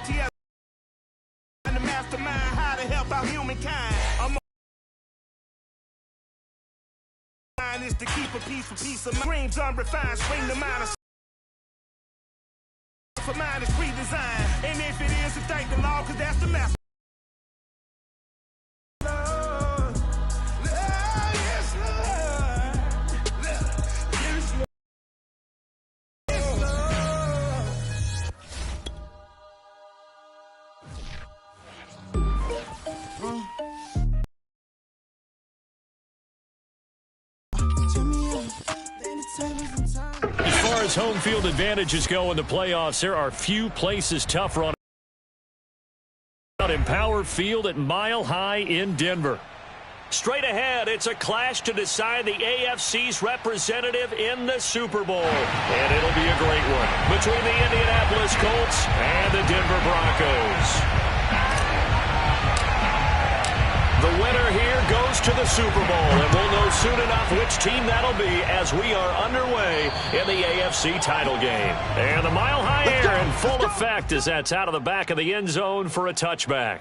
salty as the mastermind, how to help out humankind. Is to keep a peace of mind. Dreams unrefined, spring the mind for mine is redesigned. And if it is, then thank the Lord, cause that's the master. As far as home field advantages go in the playoffs, there are few places tougher on Empower Field at Mile High in Denver. Straight ahead, it's a clash to decide the AFC's representative in the Super Bowl. And it'll be a great one between the Indianapolis Colts and the Denver Broncos. The winner here goes to the Super Bowl, and we'll know soon enough which team that'll be as we are underway in the AFC title game. And the Mile High air in full effect as that's out of the back of the end zone for a touchback.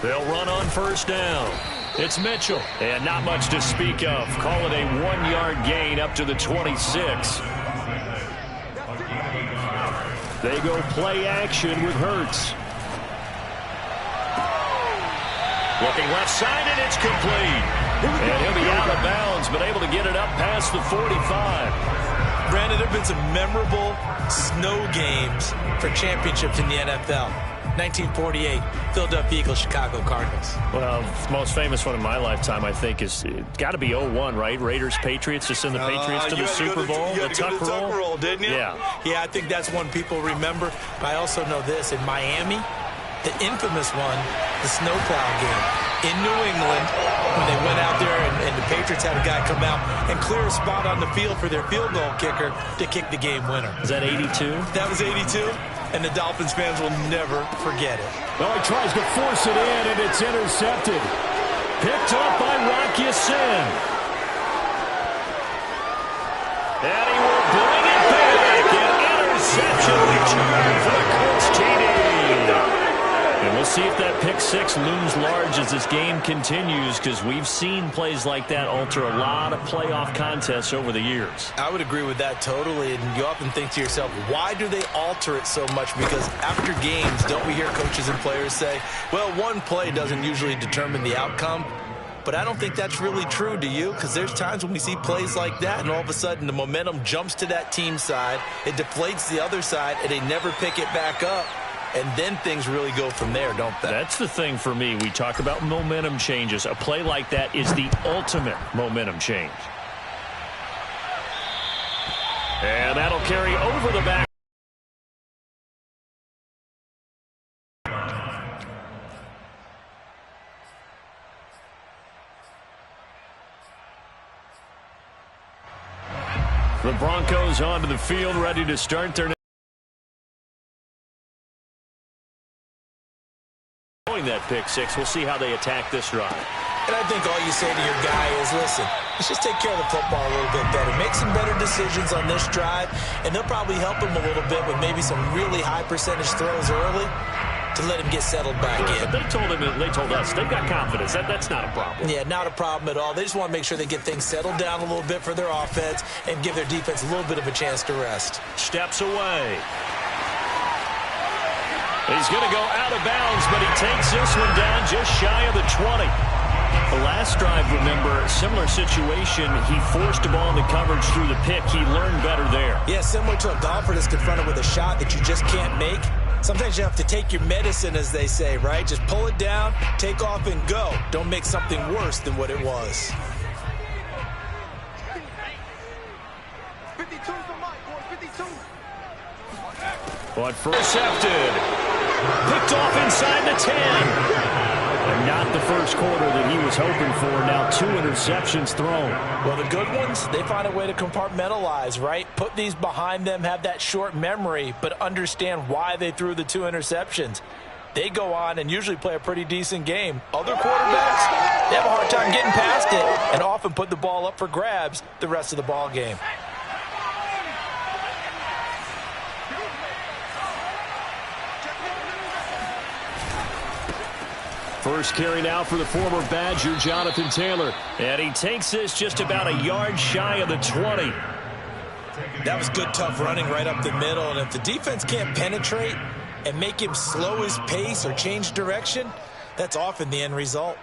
They'll run on first down. It's Mitchell, and not much to speak of. Call it a 1-yard gain up to the 26. They go play action with Hurts. Looking left side, and it's complete. And he'll be out of bounds, but able to get it up past the 45. Brandon, there have been some memorable snow games for championships in the NFL. 1948, Philadelphia Eagles, Chicago Cardinals. Well, the most famous one in my lifetime, I think, is got to be 0-1, right? Raiders, Patriots, to send the Patriots to the Super Bowl. You had to go to the tuck roll, didn't you? Yeah. Yeah, I think that's one people remember. But I also know this. In Miami, the infamous one, the snowplow game. In New England, when they went out there and the Patriots had a guy come out and clear a spot on the field for their field goal kicker to kick the game winner. Is that 82? That was 82. And the Dolphins fans will never forget it. Well, he tries to force it in, and it's intercepted. Picked up by Rocky Sin. And he will bring it back. An interception return for the Colts TD. And we'll see if that pick six looms large as this game continues, because we've seen plays like that alter a lot of playoff contests over the years. I would agree with that totally, and you often think to yourself, why do they alter it so much? Because after games, don't we hear coaches and players say, well, one play doesn't usually determine the outcome? But I don't think that's really true, do you? Because there's times when we see plays like that, and all of a sudden the momentum jumps to that team side, it deflates the other side, and they never pick it back up. And then things really go from there, don't they? That's the thing for me. We talk about momentum changes. A play like that is the ultimate momentum change. And that'll carry over the back. The Broncos onto the field, ready to start their that pick six. We'll see how they attack this drive. And I think all you say to your guy is, listen, let's just take care of the football a little bit better. Make some better decisions on this drive, and they'll probably help him a little bit with maybe some really high percentage throws early to let him get settled back in. But they told us they've got confidence. That's not a problem. Yeah, not a problem at all. They just want to make sure they get things settled down a little bit for their offense and give their defense a little bit of a chance to rest. Steps away. He's going to go out of bounds, but he takes this one down just shy of the 20. The last drive, remember, similar situation. He forced a ball in the coverage through the pick. He learned better there. Yeah, similar to a golfer that's confronted with a shot that you just can't make. Sometimes you have to take your medicine, as they say, right? Just pull it down, take off, and go. Don't make something worse than what it was. 52 for Mike, boy, 52. But intercepted. Picked off inside the 10. And not the first quarter that he was hoping for. Now 2 interceptions thrown. Well, the good ones, they find a way to compartmentalize, right? Put these behind them, have that short memory, but understand why they threw the 2 interceptions. they go on and usually play a pretty decent game. Other quarterbacks, they have a hard time getting past it and often put the ball up for grabs the rest of the ball game. First carry now for the former Badger, Jonathan Taylor. And he takes this just about a yard shy of the 20. That was good, tough running right up the middle. And if the defense can't penetrate and make him slow his pace or change direction, that's often the end result.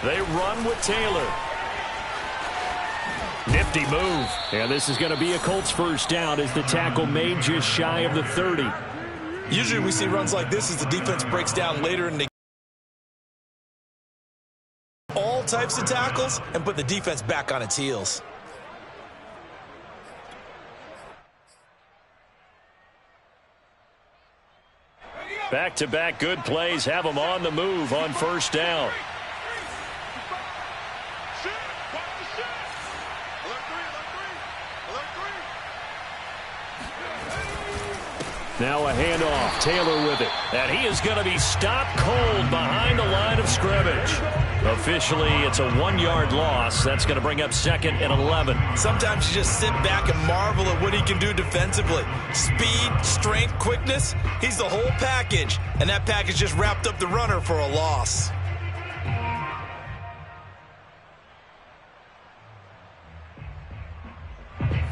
They run with Taylor. Nifty move. And this is going to be a Colts first down as the tackle made just shy of the 30. Usually we see runs like this as the defense breaks down later in the all types of tackles and put the defense back on its heels. Back-to-back good plays have them on the move on first down. Now a handoff. Taylor with it. And he is going to be stopped cold behind the line of scrimmage. Officially, it's a 1-yard loss. That's going to bring up 2nd and 11. Sometimes you just sit back and marvel at what he can do defensively. Speed, strength, quickness. He's the whole package. And that package just wrapped up the runner for a loss.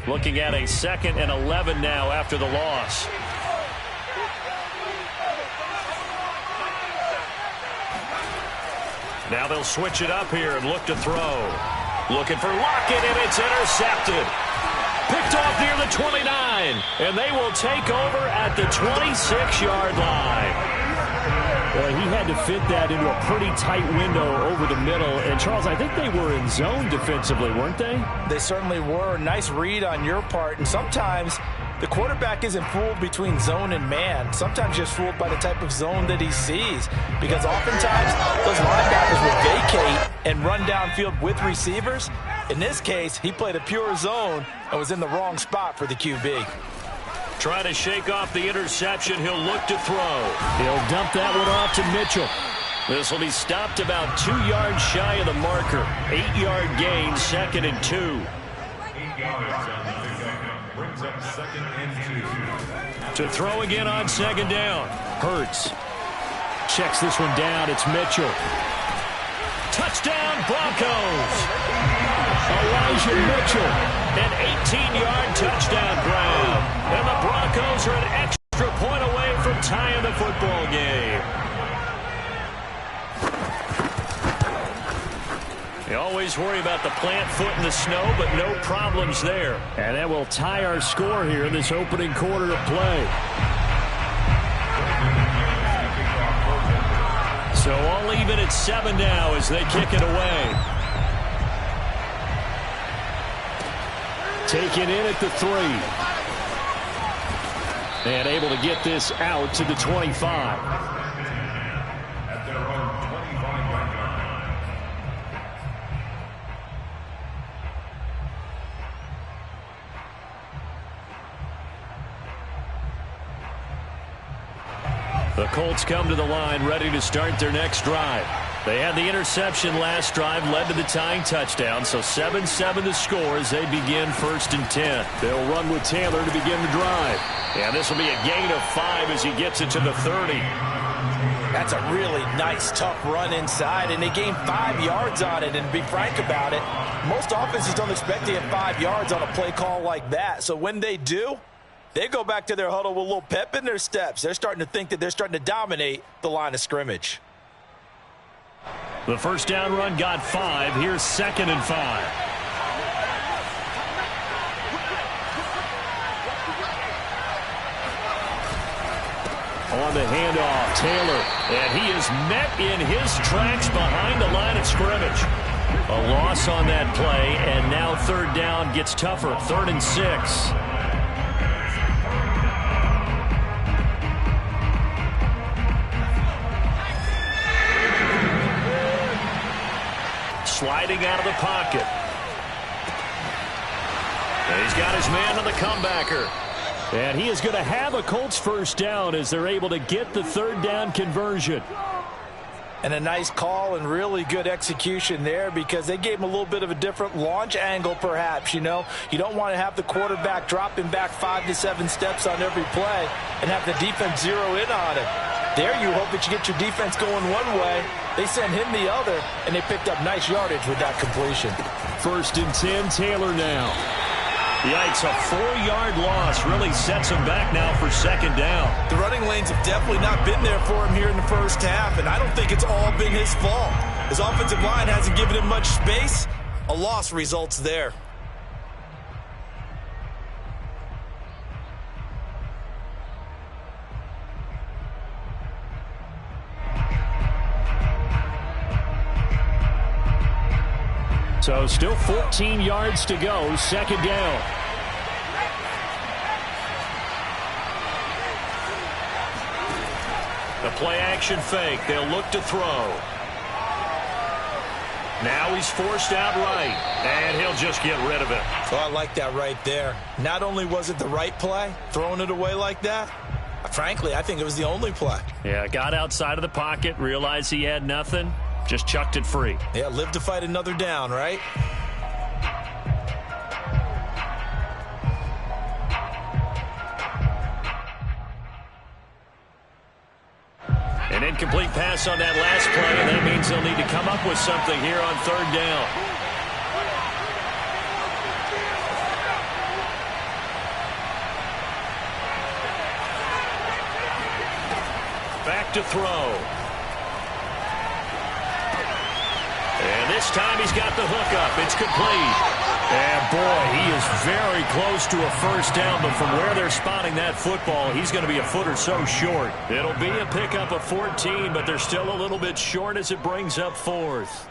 Looking at a 2nd and 11 now after the loss. Now they'll switch it up here and look to throw. Looking for Lockett, and it's intercepted. Picked off near the 29, and they will take over at the 26-yard line. Well, he had to fit that into a pretty tight window over the middle. And, Charles, I think they were in zone defensively, weren't they? They certainly were. Nice read on your part. And sometimes the quarterback isn't fooled between zone and man. Sometimes just fooled by the type of zone that he sees. Because oftentimes those linebackers will vacate and run downfield with receivers. In this case, he played a pure zone and was in the wrong spot for the QB. Trying to shake off the interception. He'll look to throw. He'll dump that one off to Mitchell. This will be stopped about 2 yards shy of the marker. 8-yard gain, 2nd and 2. 8 yards on the pickup. Brings up 2nd and 2. To throw again on 2nd down. Hurts. Checks this one down. It's Mitchell. Touchdown, Broncos. Elijah Mitchell. An 18-yard touchdown grab. And the Broncos are an extra point away from tying the football game. You always worry about the plant foot in the snow, but no problems there. And that will tie our score here in this opening quarter of play. So all even at 7 now as they kick it away. Taken in at the 3. And able to get this out to the 25. At their own 25-yard line. The Colts come to the line ready to start their next drive. They had the interception last drive, led to the tying touchdown, so 7-7 the score as they begin 1st and 10. They'll run with Taylor to begin the drive. And this will be a gain of 5 as he gets it to the 30. That's a really nice, tough run inside, and they gained 5 yards on it. And to be frank about it, most offenses don't expect to get 5 yards on a play call like that. So when they do, they go back to their huddle with a little pep in their steps. They're starting to think that they're starting to dominate the line of scrimmage. The first down run got 5. Here's 2nd and 5. On the handoff, Taylor. And he is met in his tracks behind the line of scrimmage. A loss on that play, and now 3rd down gets tougher. 3rd and 6. Sliding out of the pocket. And he's got his man on the comebacker. And he is going to have a Colts first down as they're able to get the third down conversion. And a nice call and really good execution there because they gave him a little bit of a different launch angle perhaps, you know. You don't want to have the quarterback dropping back 5 to 7 steps on every play and have the defense zero in on it. There you hope that you get your defense going one way. They sent him the other, and they picked up nice yardage with that completion. 1st and 10, Taylor now. Yikes, a 4-yard loss really sets him back now for 2nd down. The running lanes have definitely not been there for him here in the first half, and I don't think it's all been his fault. His offensive line hasn't given him much space. A loss results there. So still 14 yards to go, 2nd down. The play action fake. They'll look to throw. Now he's forced out right, and he'll just get rid of it. Oh, I like that right there. Not only was it the right play, throwing it away like that, frankly, I think it was the only play. Yeah, got outside of the pocket, realized he had nothing. Just chucked it free. Yeah, live to fight another down, right? An incomplete pass on that last play, and that means they'll need to come up with something here on 3rd down. Back to throw. And this time he's got the hook up. It's complete. And boy, he is very close to a first down, but from where they're spotting that football, he's going to be a foot or so short. It'll be a pickup of 14, but they're still a little bit short as it brings up 4th.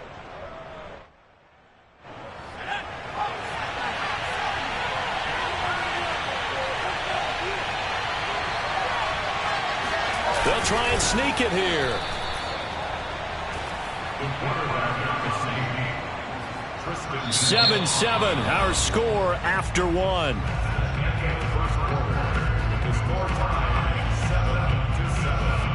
They'll try and sneak it here. 7-7, our score after 1. The score time 7-7.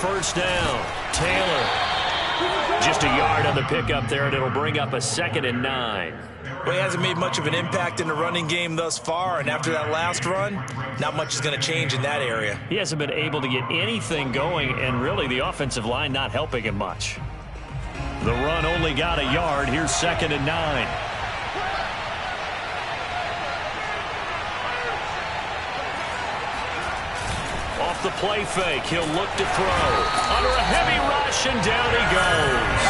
First down, Taylor. Just a yard on the pickup there, and it'll bring up a 2nd and 9. Well, he hasn't made much of an impact in the running game thus far, and after that last run, not much is going to change in that area. He hasn't been able to get anything going, and really the offensive line not helping him much. The run only got a yard. Here's 2nd and 9. Off the play fake, he'll look to throw. Under a heavy rush, and down he goes.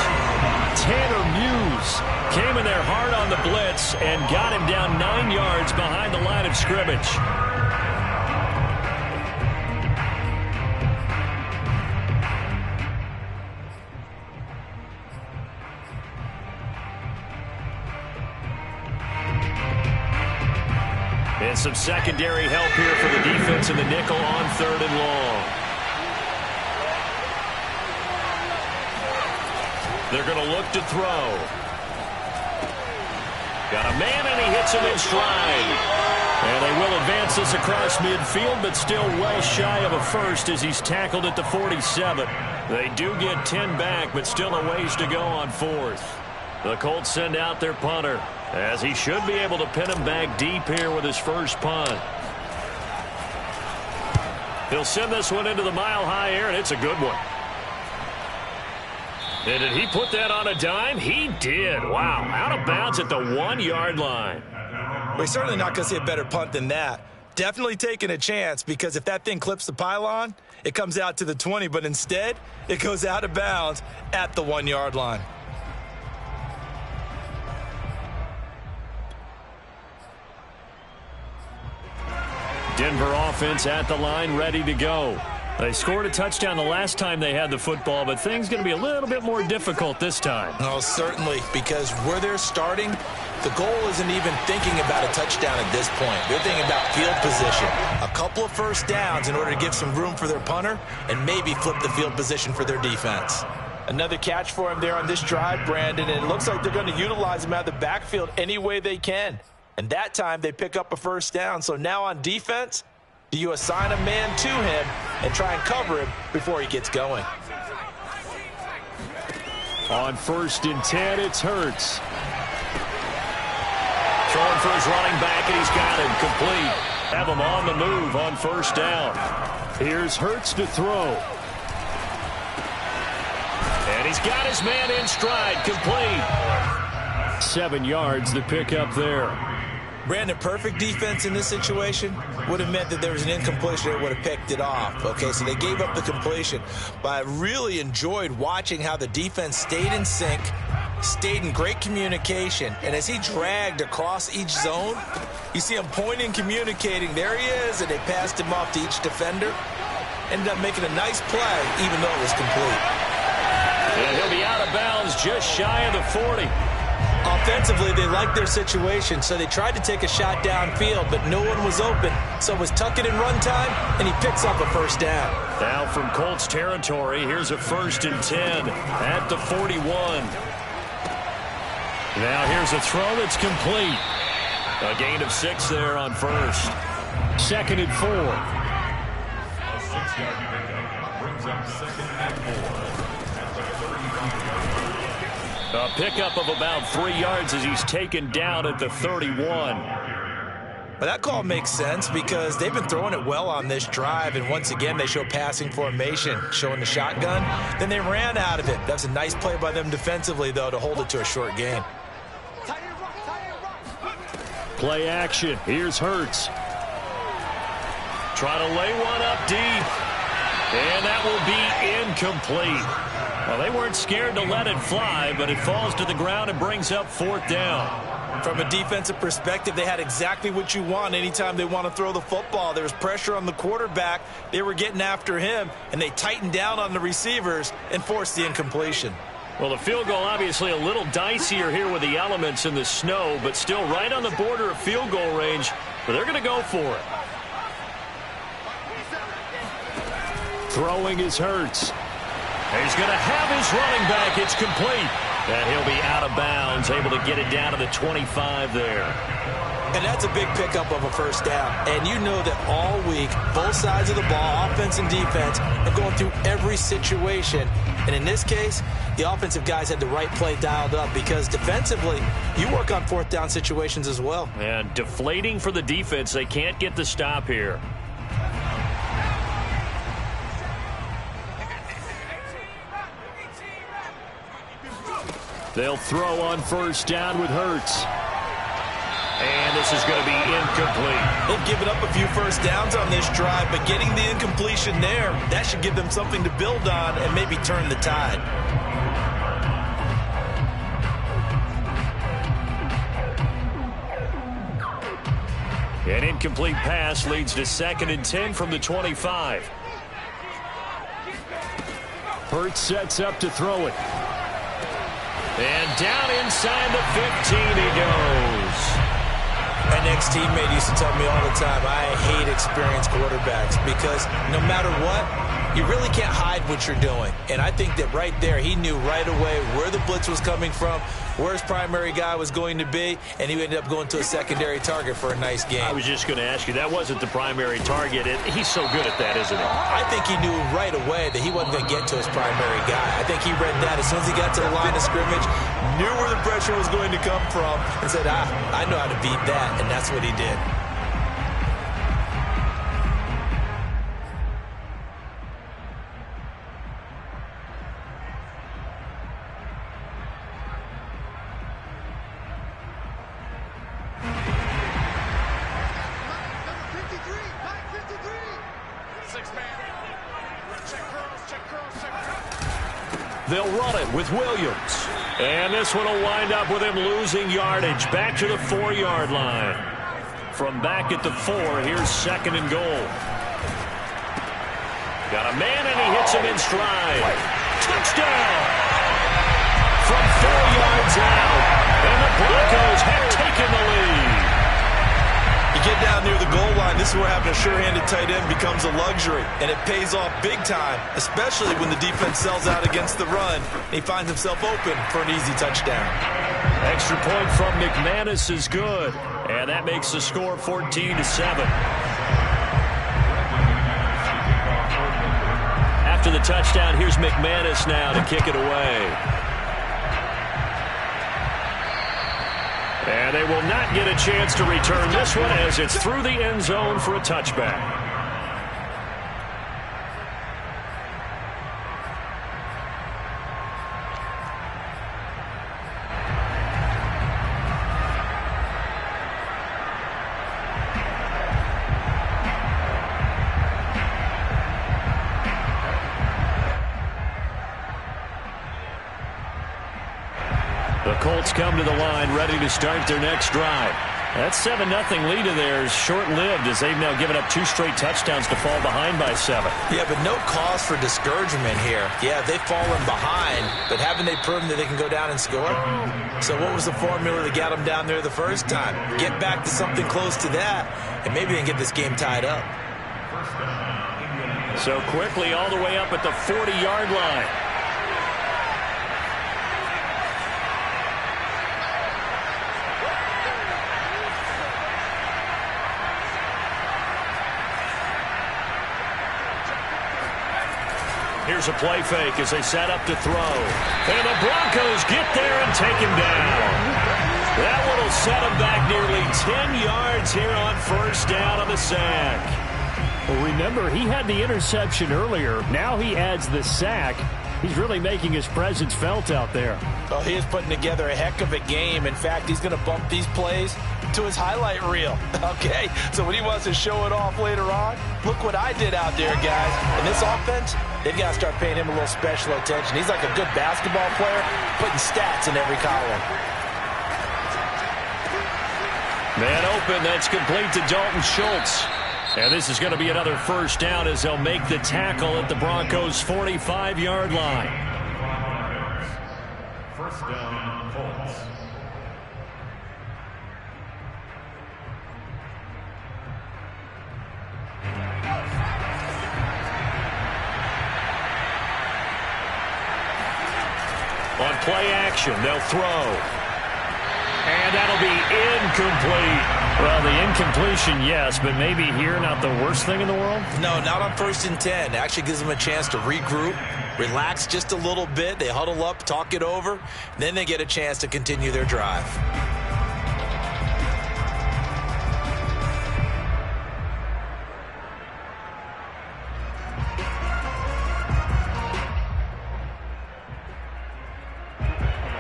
Tanner Muse came in there hard on the blitz and got him down 9 yards behind the line of scrimmage. And some secondary help here for the defense in the nickel on 3rd and long. They're going to look to throw. Got a man, and he hits him in stride. And they will advance this across midfield, but still well shy of a first as he's tackled at the 47. They do get 10 back, but still a ways to go on 4th. The Colts send out their punter, as he should be able to pin him back deep here with his first punt. He'll send this one into the mile-high air, and it's a good one. And did he put that on a dime? He did. Wow, out of bounds at the 1-yard line. We're certainly not going to see a better punt than that. Definitely taking a chance, because if that thing clips the pylon, it comes out to the 20, but instead, it goes out of bounds at the 1-yard line. Denver offense at the line, ready to go. They scored a touchdown the last time they had the football, but things going to be a little bit more difficult this time. Oh, certainly, because where they're starting, the goal isn't even thinking about a touchdown at this point. They're thinking about field position. A couple of first downs in order to give some room for their punter and maybe flip the field position for their defense. Another catch for him there on this drive, Brandon, and it looks like they're going to utilize him out of the backfield any way they can. And that time they pick up a first down. So now on defense, do you assign a man to him and try and cover him before he gets going? On 1st and 10, it's Hurts. Throwing for his running back, and he's got him complete. Have him on the move on 1st down. Here's Hurts to throw. And he's got his man in stride, complete. 7 yards, the pickup there. Brandon, perfect defense in this situation would have meant that there was an incompletion that would have picked it off. Okay, so they gave up the completion. But I really enjoyed watching how the defense stayed in sync, stayed in great communication. And as he dragged across each zone, you see him pointing, communicating. There he is, and they passed him off to each defender. Ended up making a nice play, even though it was complete. And he'll be out of bounds just shy of the 40. Offensively, they liked their situation, so they tried to take a shot downfield, but no one was open. So it was tuck it in run time, and he picks up a first down. Now from Colts territory, here's a 1st and 10 at the 41. Now here's a throw that's complete. A gain of 6 there on 1st. 2nd and 4. A 6-yard pickup brings up 2nd and 4. A pickup of about 3 yards as he's taken down at the 31. But that call makes sense because they've been throwing it well on this drive, and once again they show passing formation, showing the shotgun. Then they ran out of it. That's a nice play by them defensively, though, to hold it to a short gain. Play action. Here's Hurts. Try to lay one up deep. And that will be incomplete. Well, they weren't scared to let it fly, but it falls to the ground and brings up 4th down. From a defensive perspective, they had exactly what you want anytime they want to throw the football. There was pressure on the quarterback. They were getting after him, and they tightened down on the receivers and forced the incompletion. Well, the field goal obviously a little dicier here with the elements in the snow, but still right on the border of field goal range, but they're going to go for it. Throwing is Hurts. He's going to have his running back. It's complete. And he'll be out of bounds, able to get it down to the 25 there. And that's a big pickup of a first down. And you know that all week, both sides of the ball, offense and defense, are going through every situation. And in this case, the offensive guys had the right play dialed up because defensively, you work on 4th down situations as well. And deflating for the defense. They can't get the stop here. They'll throw on 1st down with Hurts. And this is going to be incomplete. They've given up a few first downs on this drive, but getting the incompletion there, that should give them something to build on and maybe turn the tide. An incomplete pass leads to 2nd and 10 from the 25. Hurts sets up to throw it. And down inside the 15 he goes. My next teammate used to tell me all the time, I hate experienced quarterbacks because no matter what, you really can't hide what you're doing. And I think that right there, he knew right away where the blitz was coming from, where his primary guy was going to be, and he ended up going to a secondary target for a nice game. I was just going to ask you, that wasn't the primary target. He's so good at that, isn't he? I think he knew right away that he wasn't going to get to his primary guy. I think he read that as soon as he got to the line of scrimmage, knew where the pressure was going to come from, and said, I know how to beat that, and that's what he did. They'll run it with Williams. And this one will wind up with him losing yardage back to the 4-yard line. From back at the 4, here's 2nd and goal. Got a man, and he hits him in stride. Touchdown! From 4 yards out, and the Broncos have taken the lead. You get down near the goal line, this is where having a sure-handed tight end becomes a luxury, and it pays off big time, especially when the defense sells out against the run, and he finds himself open for an easy touchdown. Extra point from McManus is good, and that makes the score 14-7. After the touchdown, here's McManus now to kick it away. And they will not get a chance to return this one as it's through the end zone for a touchback. The Colts come to the line ready to start their next drive. That 7-0 lead of theirs short-lived as they've now given up 2 straight touchdowns to fall behind by 7. Yeah, but no cause for discouragement here. Yeah, they've fallen behind, but haven't they proven that they can go down and score? So what was the formula that got them down there the first time? Get back to something close to that, and maybe they can get this game tied up. So quickly all the way up at the 40-yard line. Here's a play fake as they set up to throw. And the Broncos get there and take him down. That one will set him back nearly 10 yards here on first down on the sack. Well, remember, he had the interception earlier. Now he adds the sack. He's really making his presence felt out there. Oh, he is putting together a heck of a game. In fact, he's going to bump these plays to his highlight reel. Okay, so when he wants to show it off later on, look what I did out there, guys. And this offense, they've got to start paying him a little special attention. He's like a good basketball player, putting stats in every column. Man open, that's complete to Dalton Schultz. And this is going to be another first down as they'll make the tackle at the Broncos' 45-yard line. First down, Colts. On play action, they'll throw. And that'll be incomplete. Well, the incompletion, yes, but maybe here not the worst thing in the world? No, not on 1st and 10. It actually gives them a chance to regroup, relax just a little bit. They huddle up, talk it over, then they get a chance to continue their drive.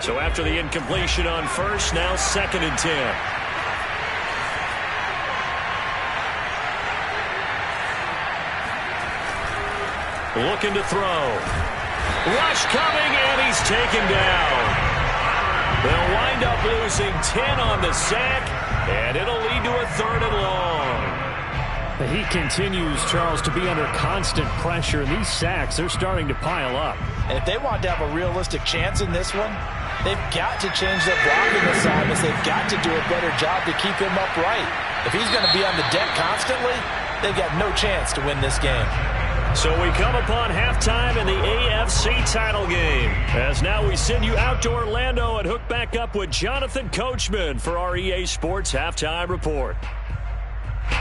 So after the incompletion on first, now 2nd and 10. Looking to throw. Rush coming, and he's taken down. They'll wind up losing 10 on the sack, and it'll lead to a 3rd and long. He continues, Charles, to be under constant pressure, and these sacks, they're starting to pile up. And if they want to have a realistic chance in this one, they've got to change their blocking assignments. They've got to do a better job to keep him upright. If he's going to be on the deck constantly, they've got no chance to win this game. So we come upon halftime in the AFC title game. As now we send you out to Orlando and hook back up with Jonathan Coachman for our EA Sports Halftime Report.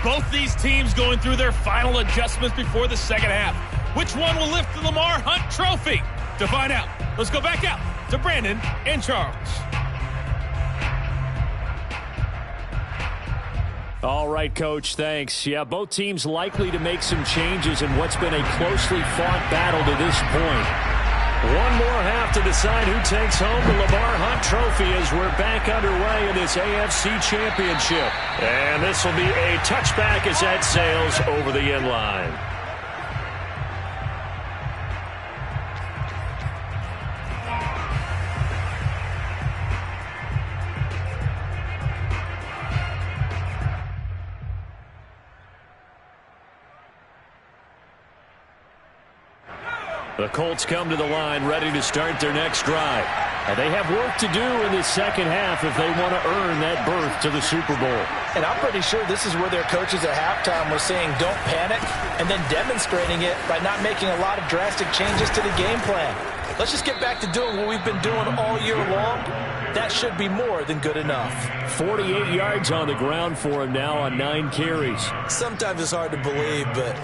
Both these teams going through their final adjustments before the second half. Which one will lift the Lamar Hunt Trophy? To find out, let's go back out to Brandon and Charles. All right, Coach, thanks. Yeah, both teams likely to make some changes in what's been a closely fought battle to this point. One more half to decide who takes home the Lamar Hunt Trophy as we're back underway in this AFC Championship. And this will be a touchback as that sails over the end line. The Colts come to the line ready to start their next drive. And they have work to do in the second half if they want to earn that berth to the Super Bowl. And I'm pretty sure this is where their coaches at halftime were saying don't panic and then demonstrating it by not making a lot of drastic changes to the game plan. Let's just get back to doing what we've been doing all year long. That should be more than good enough. 48 yards on the ground for him now on 9 carries. Sometimes it's hard to believe, but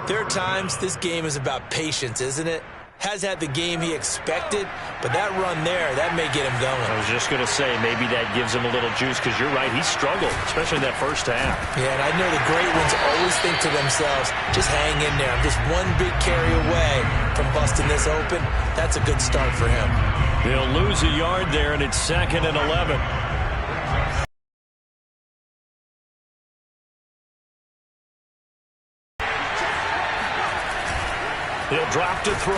there are times this game is about patience, isn't it? Has had the game he expected, but that run there, that may get him going. I was just going to say, maybe that gives him a little juice, because you're right, he struggled, especially in that first half. Yeah, and I know the great ones always think to themselves, just hang in there. I'm just one big carry away from busting this open. That's a good start for him. They'll lose a yard there, and it's 2nd and 11. He'll drop to throw.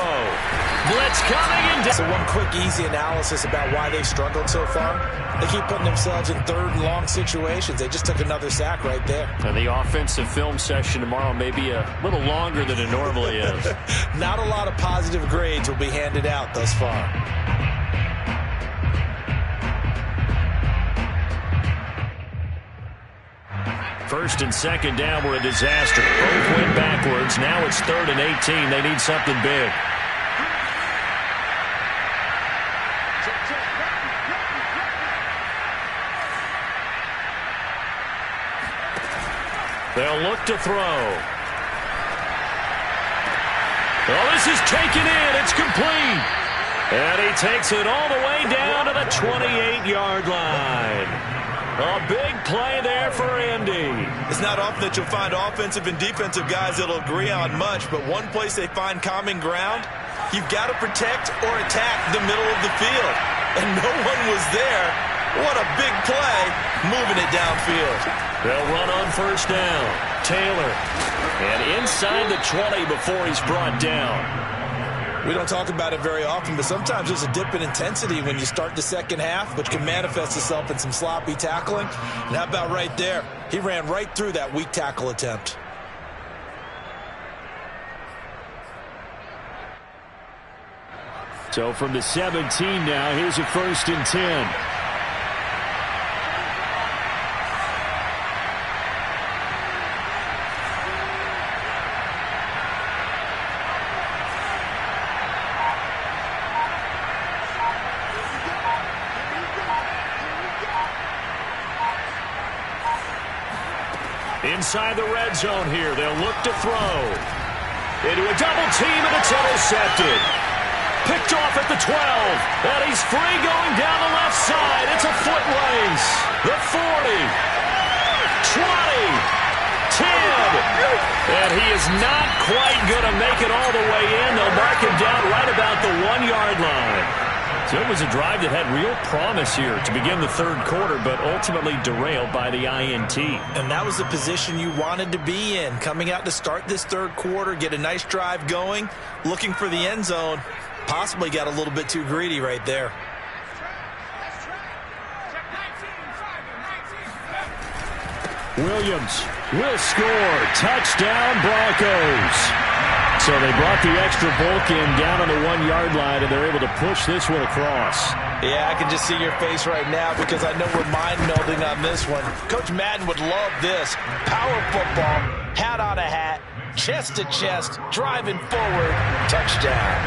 Blitz coming in. So one quick, easy analysis about why they've struggled so far. They keep putting themselves in 3rd and long situations. They just took another sack right there. And the offensive film session tomorrow may be a little longer than it normally is. Not a lot of positive grades will be handed out thus far. First and second down were a disaster. Both went backwards. Now it's 3rd and 18. They need something big. They'll look to throw. Well, this is taken in. It's complete. And he takes it all the way down to the 28-yard line. A big play there for Andy. It's not often that you'll find offensive and defensive guys that'll agree on much, but one place they find common ground, you've got to protect or attack the middle of the field. And no one was there. What a big play, moving it downfield. They'll run on first down. Taylor. And inside the 20 before he's brought down. We don't talk about it very often, but sometimes there's a dip in intensity when you start the second half, which can manifest itself in some sloppy tackling. And how about right there? He ran right through that weak tackle attempt. So from the 17 now, here's a 1st and 10. Inside the red zone here, they'll look to throw. Into a double team, and it's intercepted. Picked off at the 12, and he's free going down the left side. It's a foot race. The 40, 20, 10, and he is not quite going to make it all the way in. They'll mark him down right about the 1-yard line. So it was a drive that had real promise here to begin the 3rd quarter, but ultimately derailed by the INT. And that was the position you wanted to be in, coming out to start this 3rd quarter, get a nice drive going, looking for the end zone. Possibly got a little bit too greedy right there. Williams will score. Touchdown, Broncos. So they brought the extra bulk in down on the 1-yard line, and they're able to push this one across. Yeah, I can just see your face right now because I know we're mind-melding on this one. Coach Madden would love this. Power football, hat on a hat, chest to chest, driving forward, touchdown.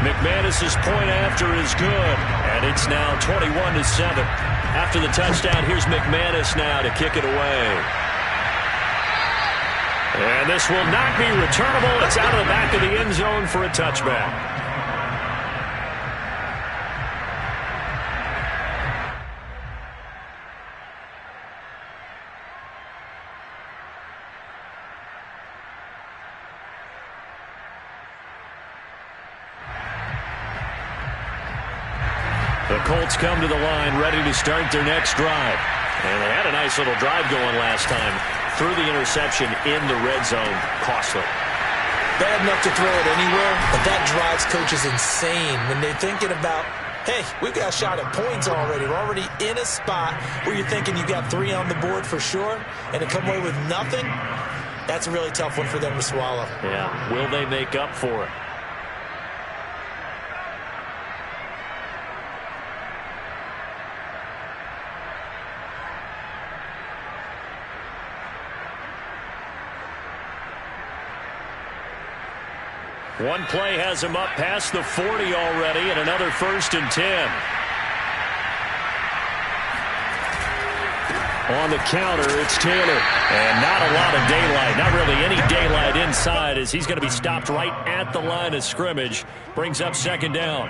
McManus's point after is good, and it's now 21-7. After the touchdown, here's McManus now to kick it away. And this will not be returnable. It's out of the back of the end zone for a touchback. The Colts come to the line ready to start their next drive. And they had a nice little drive going last time. Through the interception in the red zone, costly. Bad enough to throw it anywhere, but that drives coaches insane when they're thinking about, hey, we've got a shot at points already. We're already in a spot where you're thinking you got 3 on the board for sure, and to come away with nothing, that's a really tough one for them to swallow. Yeah, will they make up for it? One play has him up past the 40 already, and another 1st and 10. On the counter, it's Taylor. And not a lot of daylight. Not really any daylight inside as he's going to be stopped right at the line of scrimmage. Brings up 2nd down.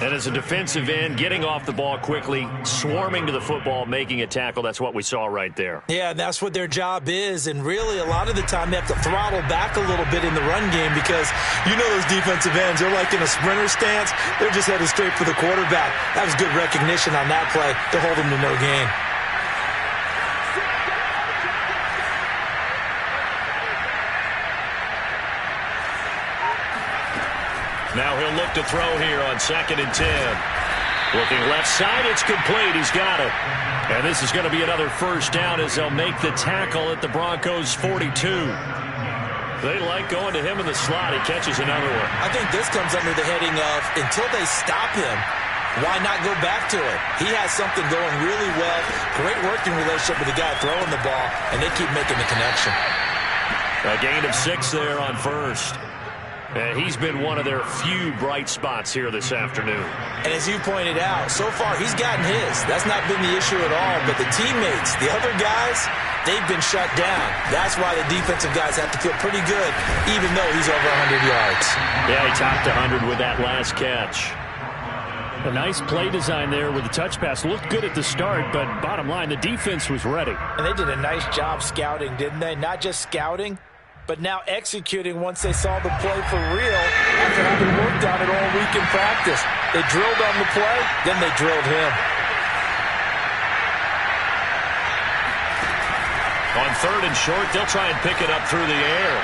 And as a defensive end, getting off the ball quickly, swarming to the football, making a tackle. That's what we saw right there. Yeah, and that's what their job is. And really, a lot of the time, they have to throttle back a little bit in the run game because you know those defensive ends, they're like in a sprinter stance. They're just headed straight for the quarterback. That was good recognition on that play to hold them to no gain. Now he'll look to throw here on 2nd and 10. Looking left side, it's complete. He's got it. And this is going to be another 1st down as they'll make the tackle at the Broncos' 42. They like going to him in the slot. He catches another one. I think this comes under the heading of until they stop him, why not go back to it? He has something going really well. Great working relationship with the guy throwing the ball, and they keep making the connection. A gain of 6 there on 1st. And he's been one of their few bright spots here this afternoon. And as you pointed out, so far he's gotten his. That's not been the issue at all. But the teammates, the other guys, they've been shut down. That's why the defensive guys have to feel pretty good, even though he's over 100 yards. Yeah, he topped 100 with that last catch. A nice play design there with the touch pass. Looked good at the start, but bottom line, the defense was ready. And they did a nice job scouting, didn't they? Not just scouting, but now executing once they saw the play for real after having worked on it all week in practice. They drilled on the play, then they drilled him. On 3rd and short, they'll try and pick it up through the air.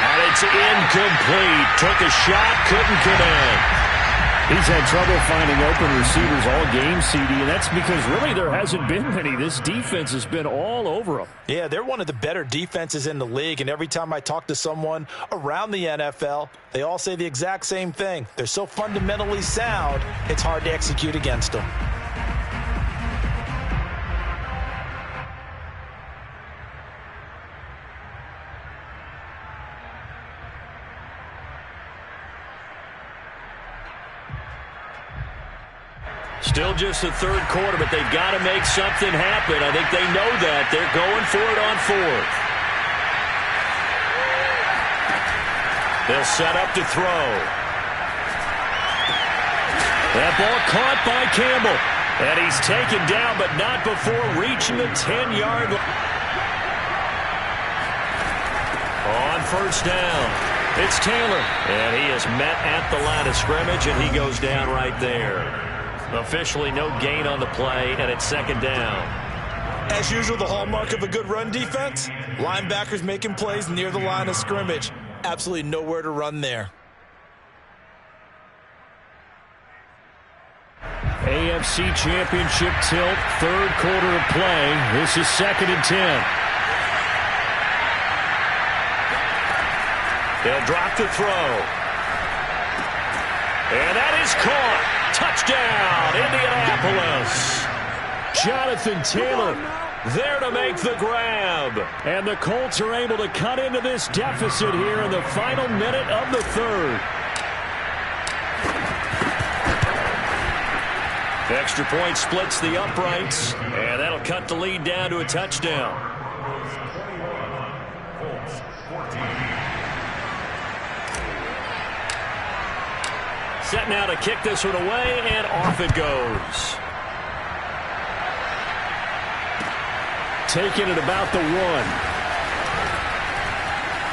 And it's incomplete. Took a shot, couldn't connect. He's had trouble finding open receivers all game, CD, and that's because really there hasn't been many. This defense has been all over them. Yeah, they're one of the better defenses in the league, and every time I talk to someone around the NFL, they all say the exact same thing. They're so fundamentally sound, it's hard to execute against them. Still just the 3rd quarter, but they've got to make something happen. I think they know that. They're going for it on 4th. They'll set up to throw. That ball caught by Campbell. And he's taken down, but not before reaching the 10-yard line. On 1st down, it's Taylor. And he is met at the line of scrimmage, and he goes down right there. Officially no gain on the play, and it's 2nd down. As usual, the hallmark of a good run defense, linebackers making plays near the line of scrimmage. Absolutely nowhere to run there. AFC Championship tilt, 3rd quarter of play. This is 2nd and 10. They'll drop to throw. And that is caught. Touchdown, Indianapolis. Jonathan Taylor there to make the grab. And the Colts are able to cut into this deficit here in the final minute of the 3rd. Extra point splits the uprights, and that'll cut the lead down to a touchdown. Set now to kick this one away, and off it goes. Taking it about the 1.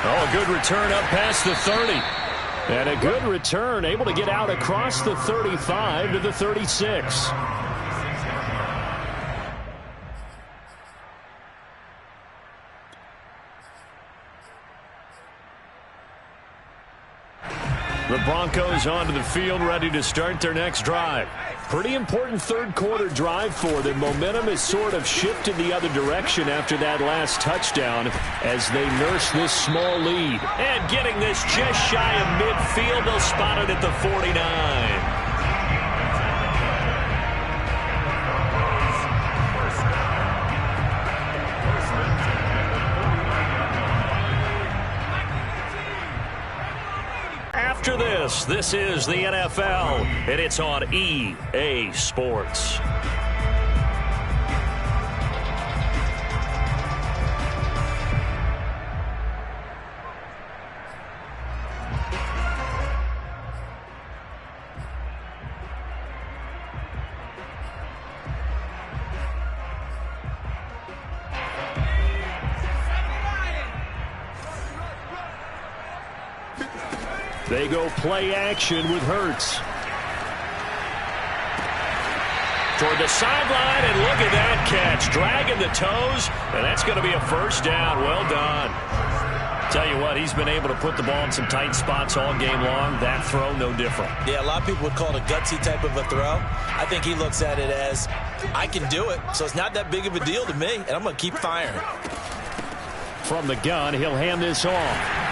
Oh, a good return up past the 30. And a good return, able to get out across the 35 to the 36. The Broncos onto the field, ready to start their next drive. Pretty important 3rd quarter drive for them. Momentum has sort of shifted the other direction after that last touchdown as they nurse this small lead. And getting this just shy of midfield, they'll spot it at the 49. after this. This is the NFL, and it's on EA Sports. They go play action with Hurts. Toward the sideline, and look at that catch. Dragging the toes, and that's going to be a first down. Well done. Tell you what, he's been able to put the ball in some tight spots all game long. That throw, no different. Yeah, a lot of people would call it a gutsy type of a throw. I think he looks at it as, I can do it, so it's not that big of a deal to me, and I'm going to keep firing. From the gun, he'll hand this off.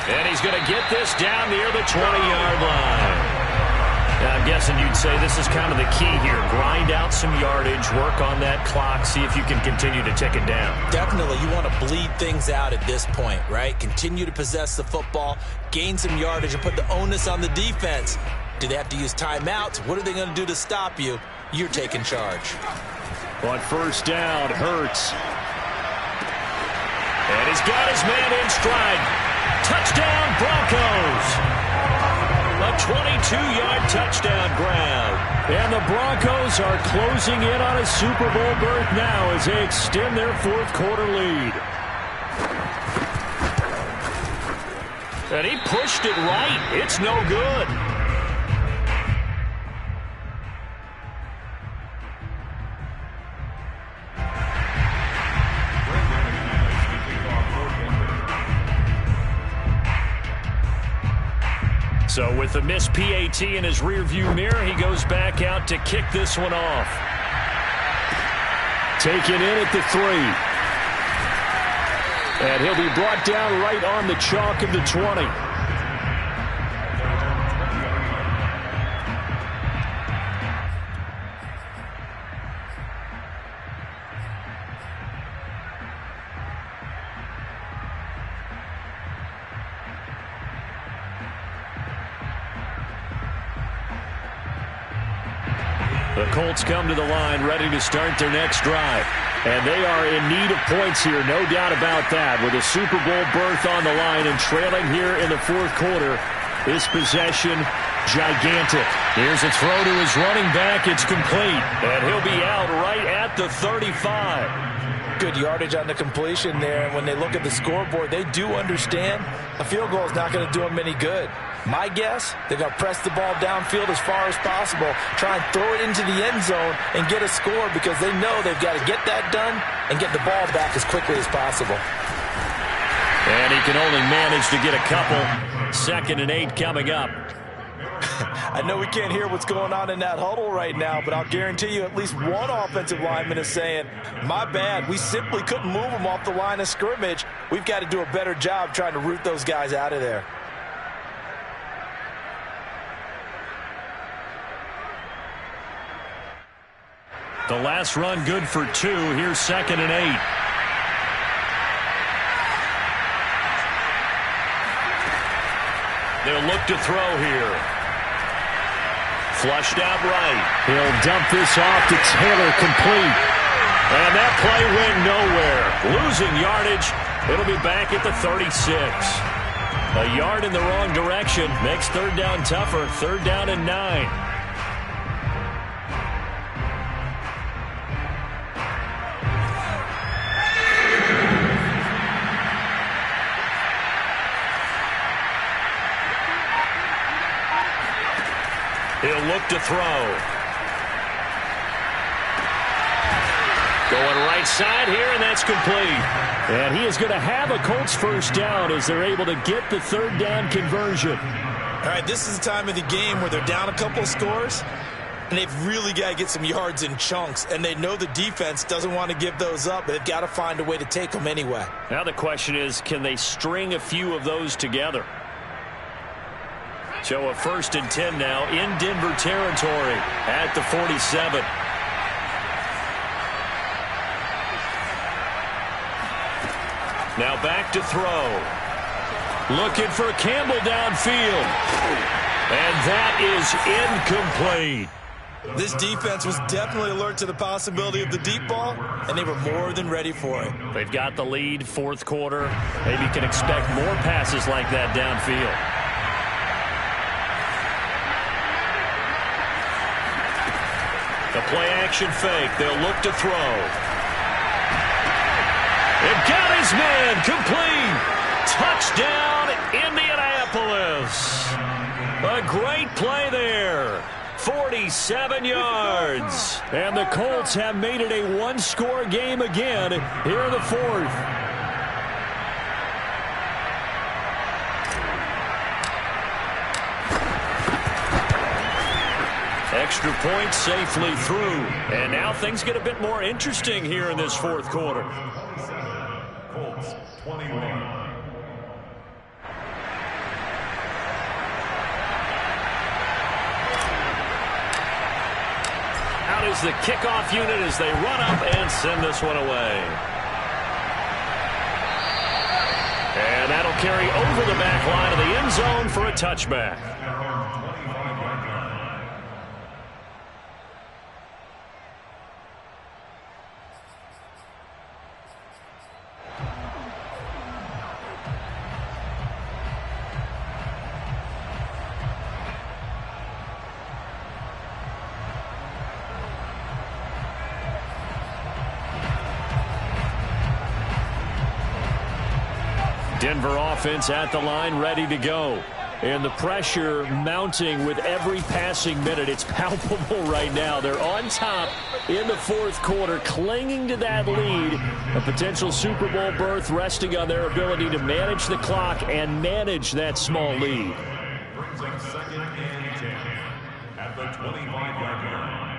And he's going to get this down near the 20-yard line. Now, I'm guessing you'd say this is kind of the key here. Grind out some yardage, work on that clock, see if you can continue to tick it down. Definitely, you want to bleed things out at this point, right? Continue to possess the football, gain some yardage, and put the onus on the defense. Do they have to use timeouts? What are they going to do to stop you? You're taking charge. On first down, Hurts. And he's got his man in stride. Touchdown, Broncos. A 22-yard touchdown grab. And the Broncos are closing in on a Super Bowl berth now as they extend their fourth quarter lead. And he pushed it right. It's no good. So with the missed PAT in his rearview mirror, he goes back out to kick this one off. Taken in at the 3. And he'll be brought down right on the chalk of the 20. The Colts come to the line ready to start their next drive. And they are in need of points here, no doubt about that. With a Super Bowl berth on the line and trailing here in the fourth quarter, this possession gigantic. Here's a throw to his running back. It's complete. And he'll be out right at the 35. Good yardage on the completion there. And when they look at the scoreboard, they do understand a field goal is not going to do them any good. My guess, they're going to press the ball downfield as far as possible, try and throw it into the end zone and get a score because they know they've got to get that done and get the ball back as quickly as possible. And he can only manage to get a couple. 2nd and 8 coming up. I know we can't hear what's going on in that huddle right now, but I'll guarantee you at least one offensive lineman is saying, my bad, we simply couldn't move them off the line of scrimmage. We've got to do a better job trying to root those guys out of there. The last run good for 2. Here's 2nd and 8. They'll look to throw here. Flushed out right. He'll dump this off to Taylor, complete. And that play went nowhere. Losing yardage. It'll be back at the 36. A yard in the wrong direction makes 3rd down tougher. 3rd down and 9. He'll look to throw. Going right side here, and that's complete. And he is going to have a Colts first down as they're able to get the 3rd down conversion. All right, this is the time of the game where they're down a couple of scores, and they've really got to get some yards in chunks, and they know the defense doesn't want to give those up, but they've got to find a way to take them anyway. Now the question is, can they string a few of those together? So a 1st and 10 now in Denver territory at the 47. Now back to throw. Looking for Campbell downfield. And that is incomplete. This defense was definitely alert to the possibility of the deep ball, and they were more than ready for it. They've got the lead, fourth quarter. Maybe you can expect more passes like that downfield. The play-action fake. They'll look to throw. It got his man. Complete. Touchdown, Indianapolis. A great play there. 47 yards. And the Colts have made it a one-score game again here in the fourth. Extra point safely through. And now things get a bit more interesting here in this fourth quarter. Colts 21. Out is the kickoff unit as they run up and send this one away. And that'll carry over the back line of the end zone for a touchback. Denver offense at the line, ready to go. And the pressure mounting with every passing minute. It's palpable right now. They're on top in the fourth quarter, clinging to that lead. A potential Super Bowl berth resting on their ability to manage the clock and manage that small lead. Brings up second and 10 at the 25-yard line.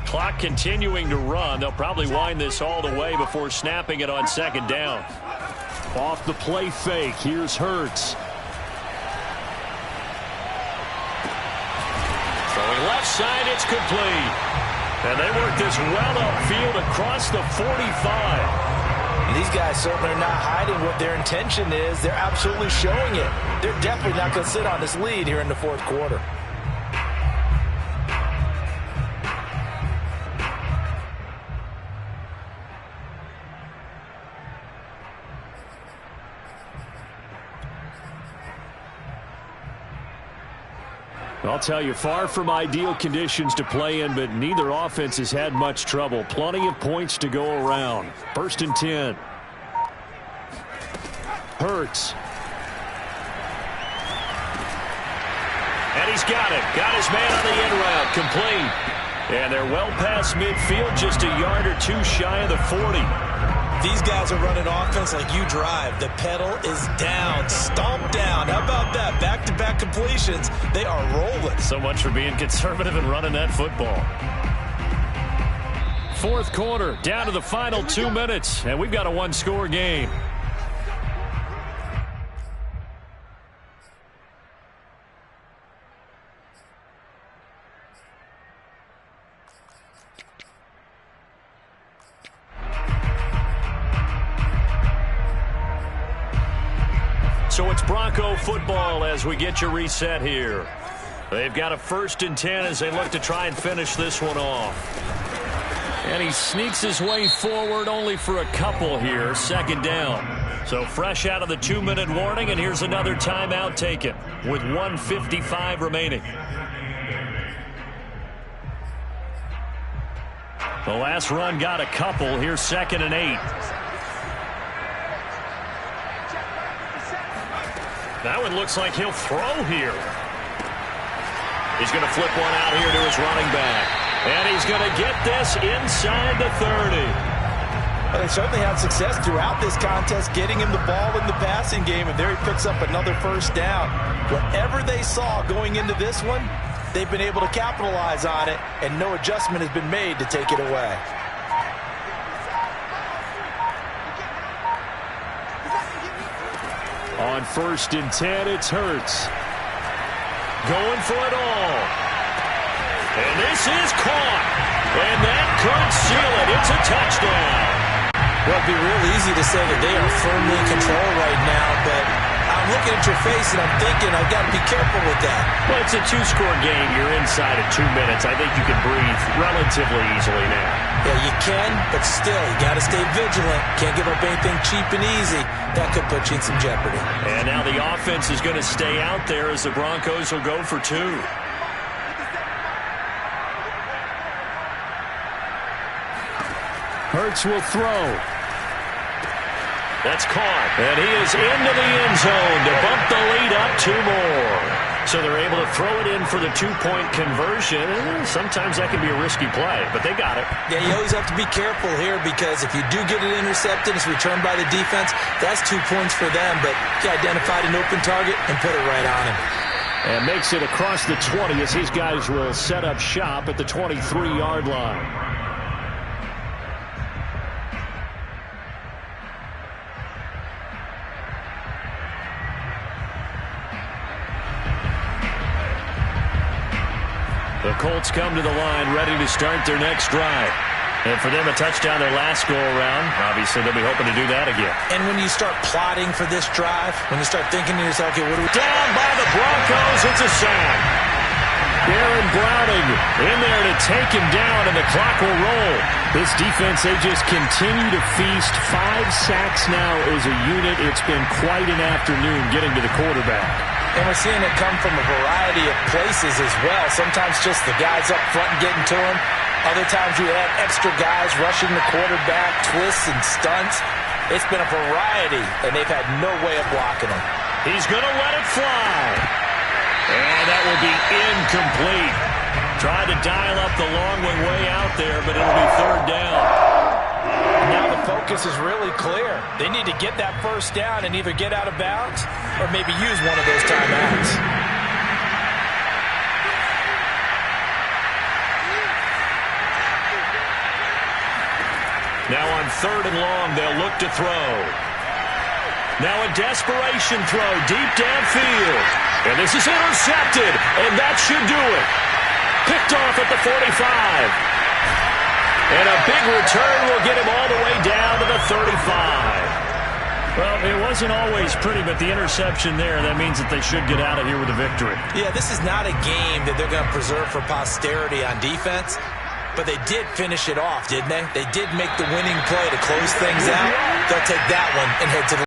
Clock continuing to run. They'll probably wind this all the way before snapping it on second down. Off the play fake. Here's Hurts. Throwing left side, it's complete. And they work this well upfield across the 45. These guys certainly are not hiding what their intention is. They're absolutely showing it. They're definitely not going to sit on this lead here in the fourth quarter. I'll tell you, far from ideal conditions to play in, but neither offense has had much trouble. Plenty of points to go around. First and 10. Hurts. And he's got it. Got his man on the end route. Complete. And they're well past midfield, just a yard or two shy of the 40. These guys are running offense like you drive. The pedal is down, stomped down. How about that? Back-to-back completions. They are rolling. So much for being conservative and running that football. Fourth quarter, down to the final 2 minutes, and we've got a one-score game. So it's Bronco football as we get you reset here. They've got a first and 10 as they look to try and finish this one off. And he sneaks his way forward only for a couple here, second down. So fresh out of the 2-minute warning, and here's another timeout taken with 1:55 remaining. The last run got a couple. Here's second and 8. That one looks like he'll throw here. He's going to flip one out here to his running back. And he's going to get this inside the 30. Well, they certainly had success throughout this contest, getting him the ball in the passing game, and there he picks up another first down. Whatever they saw going into this one, they've been able to capitalize on it, and no adjustment has been made to take it away. On first and 10, it's Hurts. Going for it all. And this is caught. And that could seal it. It's a touchdown. Well, it'd be real easy to say that they are firmly in control right now, but I'm looking at your face and I'm thinking I've got to be careful with that. Well, it's a two-score game. You're inside of 2 minutes. I think you can breathe relatively easily now. Yeah, you can, but still, you got to stay vigilant. Can't give up anything cheap and easy. That could put you in some jeopardy. And now the offense is going to stay out there as the Broncos will go for 2. Hurts will throw. That's caught. And he is into the end zone to bump the lead up 2 more. So they're able to throw it in for the 2-point conversion. Sometimes that can be a risky play, but they got it. Yeah, you always have to be careful here because if you do get it intercepted, it's returned by the defense, that's 2 points for them. But he identified an open target and put it right on him. And makes it across the 20 as his guys will set up shop at the 23-yard line. The Colts come to the line ready to start their next drive. And for them, a touchdown their last go-around. Obviously, they'll be hoping to do that again. And when you start plotting for this drive, when you start thinking to yourself, okay, what do we... Down by the Broncos, it's a sack. Aaron Browning in there to take him down, and the clock will roll. This defense, they just continue to feast. 5 sacks now as a unit. It's been quite an afternoon getting to the quarterback. And we're seeing it come from a variety of places as well. Sometimes just the guys up front and getting to him. Other times you have extra guys rushing the quarterback, twists and stunts. It's been a variety, and they've had no way of blocking him. He's going to let it fly. And that will be incomplete. Tried to dial up the long one way out there, but it'll be 3rd down. Now the focus is really clear. They need to get that first down and either get out of bounds or maybe use one of those timeouts. Now on 3rd and long, they'll look to throw. Now a desperation throw deep downfield. And this is intercepted, and that should do it. Picked off at the 45. And a big return will get him all the way down to the 35. Well, it wasn't always pretty, but the interception there, that means that they should get out of here with a victory. Yeah, this is not a game that they're going to preserve for posterity on defense, but they did finish it off, didn't they? They did make the winning play to close things out. They'll take that one and head to the